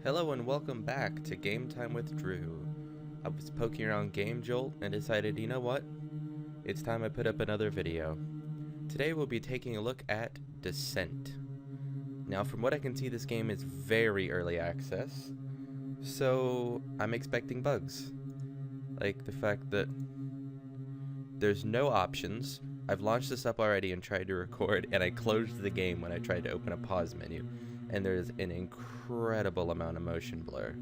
Hello and welcome back to Game Time with Drew. I was poking around Game Jolt and decided, you know what? It's time I put up another video. Today we'll be taking a look at Descent. Now from what I can see, this game is very early access, so I'm expecting bugs. Like the fact that there's no options. I've launched this up already and tried to record, and I closed the game when I tried to open a pause menu. And there's an incredible amount of motion blur.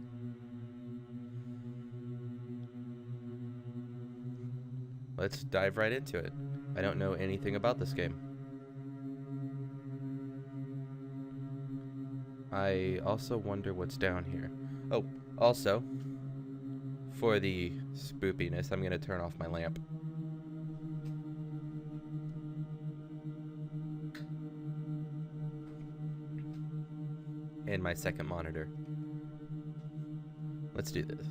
Let's dive right into it. I don't know anything about this game. I also wonder what's down here. Oh, also, for the spoopiness, I'm going to turn off my lamp. And my second monitor. Let's do this.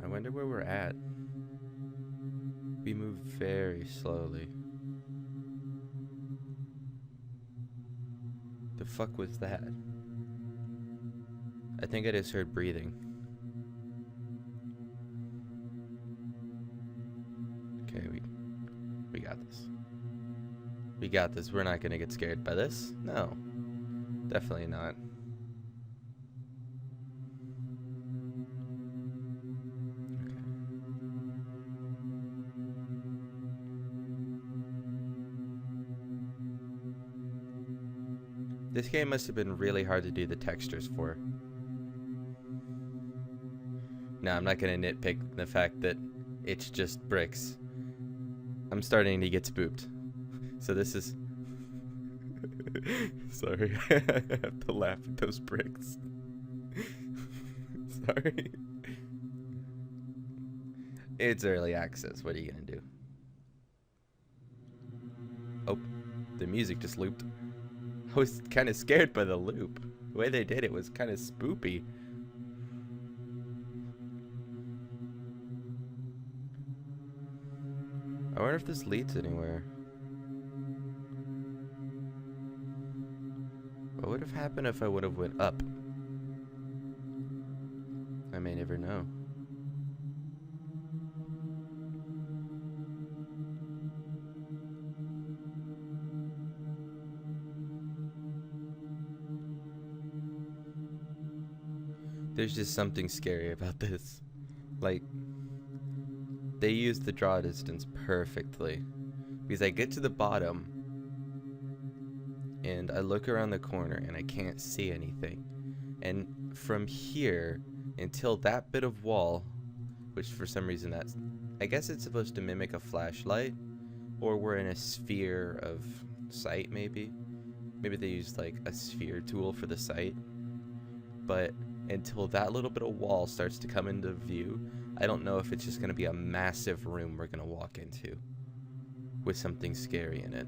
I wonder where we're at. We move very slowly. The fuck was that? I think I just heard breathing. Okay, we got this. We got this. We're not gonna get scared by this. No. Definitely not. Okay. This game must have been really hard to do the textures for. Now, I'm not gonna nitpick the fact that it's just bricks. I'm starting to get spooked. So this is... Sorry, I have to laugh at those bricks. Sorry. It's early access, what are you gonna do? Oh, the music just looped. I was kind of scared by the loop. The way they did it was kind of spoopy. I wonder if this leads anywhere. What would have happened if I would have went up? I may never know. There's just something scary about this. Like, they use the draw distance perfectly. Because I get to the bottom and I look around the corner and I can't see anything. And from here until that bit of wall, which for some reason that's, I guess it's supposed to mimic a flashlight, or we're in a sphere of sight maybe. Maybe they used like a sphere tool for the sight. But until that little bit of wall starts to come into view, I don't know if it's just going to be a massive room we're going to walk into with something scary in it.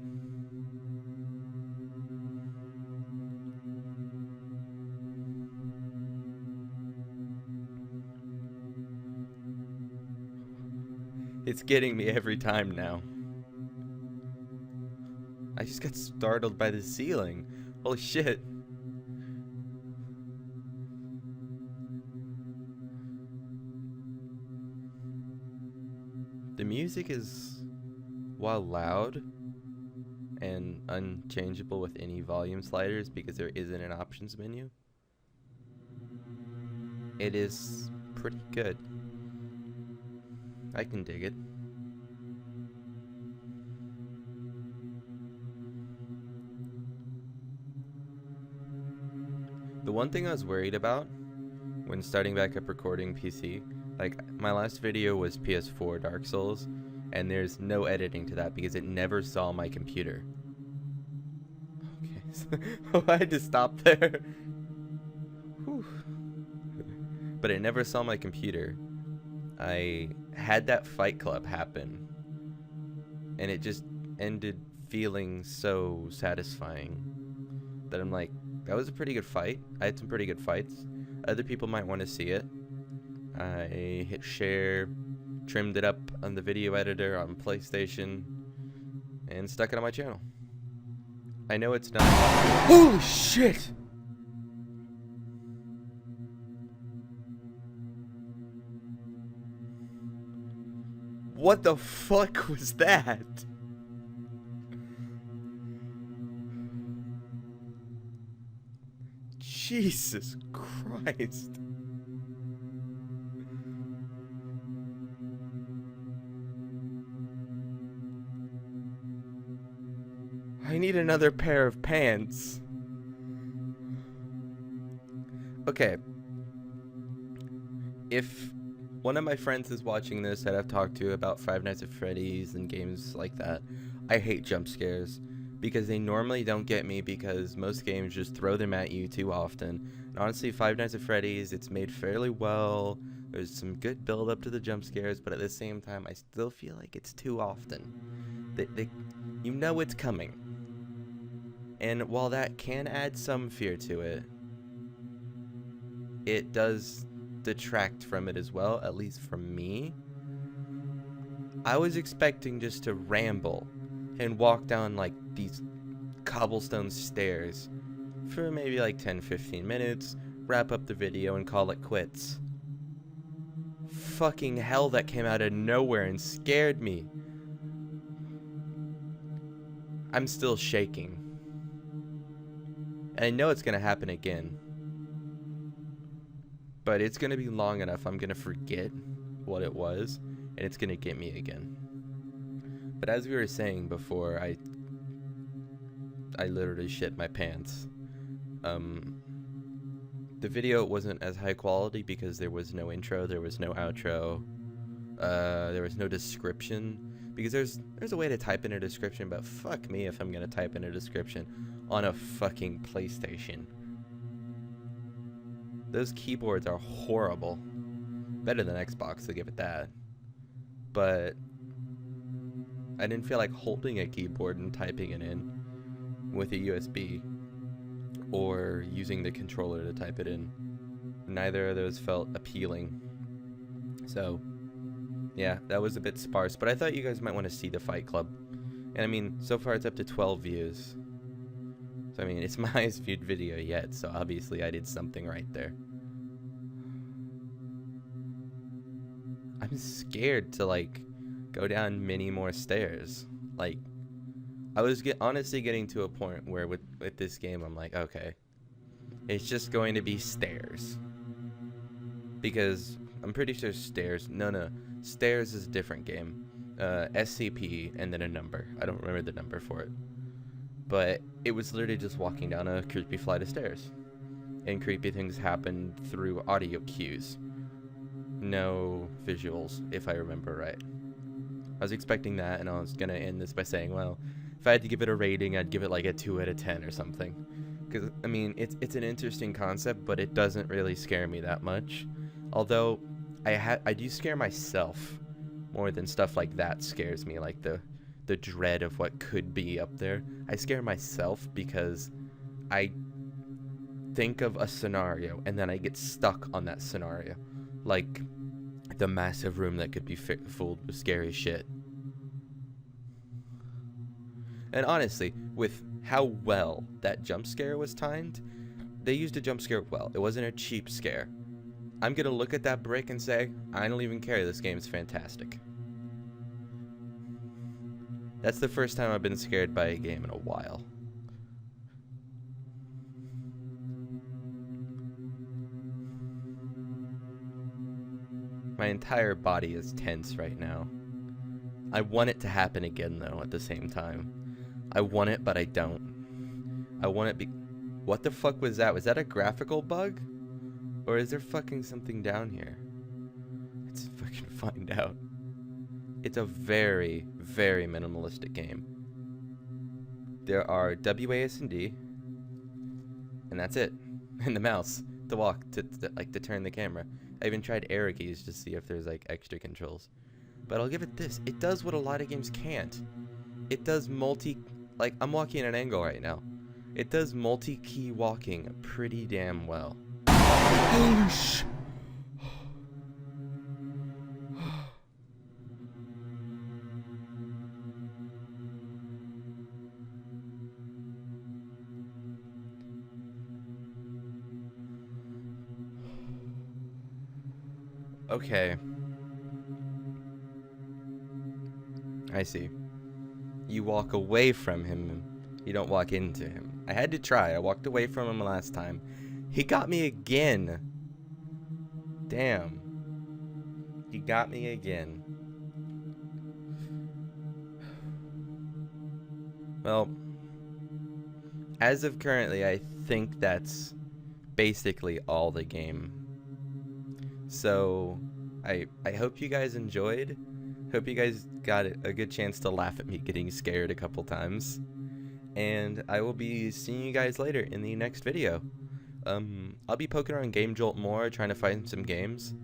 It's getting me every time now. I just got startled by the ceiling. Holy shit. The music is, while loud and unchangeable with any volume sliders because there isn't an options menu, it is pretty good. I can dig it. The one thing I was worried about when starting back up recording PC, like my last video was PS4 Dark Souls, and there's no editing to that because it never saw my computer. Okay, so I had to stop there. Whew. But it never saw my computer. I had that Fight Club happen, and it just ended feeling so satisfying that I'm like, that was a pretty good fight. I had some pretty good fights. Other people might want to see it. I hit share, trimmed it up on the video editor on PlayStation, and stuck it on my channel. I know it's not. Holy shit! What the fuck was that? Jesus Christ. I need another pair of pants. Okay. If one of my friends is watching this that I've talked to about Five Nights at Freddy's and games like that, I hate jump scares because they normally don't get me because most games just throw them at you too often. And honestly, Five Nights at Freddy's, it's made fairly well. There's some good build up to the jump scares, but at the same time, I still feel like it's too often. You know it's coming. And while that can add some fear to it, it does detract from it as well, at least from me. I was expecting just to ramble and walk down like these cobblestone stairs for maybe like 10-15 minutes, wrap up the video and call it quits. Fucking hell, that came out of nowhere and scared me. I'm still shaking. And I know it's gonna happen again. But it's gonna be long enough, I'm gonna forget what it was, and it's gonna get me again. But as we were saying before, I literally shit my pants. The video wasn't as high quality because there was no intro, there was no outro, there was no description. Because there's a way to type in a description, but fuck me if I'm gonna type in a description on a fucking PlayStation. Those keyboards are horrible. Better than Xbox, I'll give it that. But I didn't feel like holding a keyboard and typing it in with a USB or using the controller to type it in. Neither of those felt appealing. So yeah, that was a bit sparse, but I thought you guys might want to see the Fight Club. And I mean, so far it's up to 12 views. So I mean, it's my highest viewed video yet, so obviously I did something right there. I'm scared to like go down many more stairs. Like, I was honestly getting to a point where with this game I'm like, okay, it's just going to be stairs. Because I'm pretty sure stairs, no, stairs is a different game. SCP and then a number. I don't remember the number for it. But it was literally just walking down a creepy flight of stairs. And creepy things happened through audio cues. No visuals, if I remember right. I was expecting that, and I was going to end this by saying, well, if I had to give it a rating, I'd give it like a 2 out of 10 or something. Because, I mean, it's an interesting concept, but it doesn't really scare me that much. Although, I do scare myself more than stuff like that scares me, like the dread of what could be up there. I scare myself because I think of a scenario and then I get stuck on that scenario. Like the massive room that could be filled with scary shit. And honestly, with how well that jump scare was timed, they used a jump scare well. It wasn't a cheap scare. I'm gonna look at that brick and say, I don't even care, this game's fantastic. That's the first time I've been scared by a game in a while. My entire body is tense right now. I want it to happen again though at the same time. I want it, but I don't. I want it What the fuck was that? Was that a graphical bug? Or is there fucking something down here? Let's fucking find out. It's a very, very minimalistic game. There are WASD, and that's it. And the mouse to walk, to turn the camera. I even tried arrow keys to see if there's like extra controls. But I'll give it this. It does what a lot of games can't. It does like I'm walking at an angle right now. It does multi-key walking pretty damn well. Holy sh! Okay. I see. You walk away from him. You don't walk into him. I had to try. I walked away from him last time. He got me again. Damn. He got me again. Well, as of currently, I think that's basically all the game. So, I hope you guys enjoyed. Hope you guys got a good chance to laugh at me getting scared a couple times. And I will be seeing you guys later in the next video. I'll be poking around Game Jolt more, trying to find some games.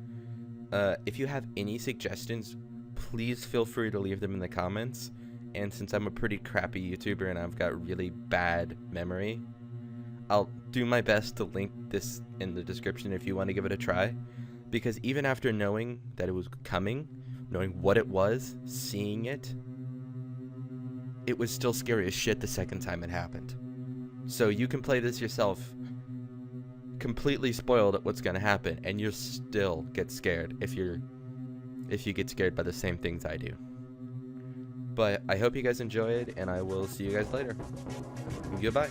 If you have any suggestions, please feel free to leave them in the comments. And since I'm a pretty crappy YouTuber and I've got really bad memory, I'll do my best to link this in the description if you want to give it a try. Because even after knowing that it was coming, knowing what it was, seeing it, it was still scary as shit the second time it happened. So you can play this yourself, completely spoiled at what's gonna happen, and you'll still get scared if you get scared by the same things I do. But I hope you guys enjoyed, and I will see you guys later. Goodbye.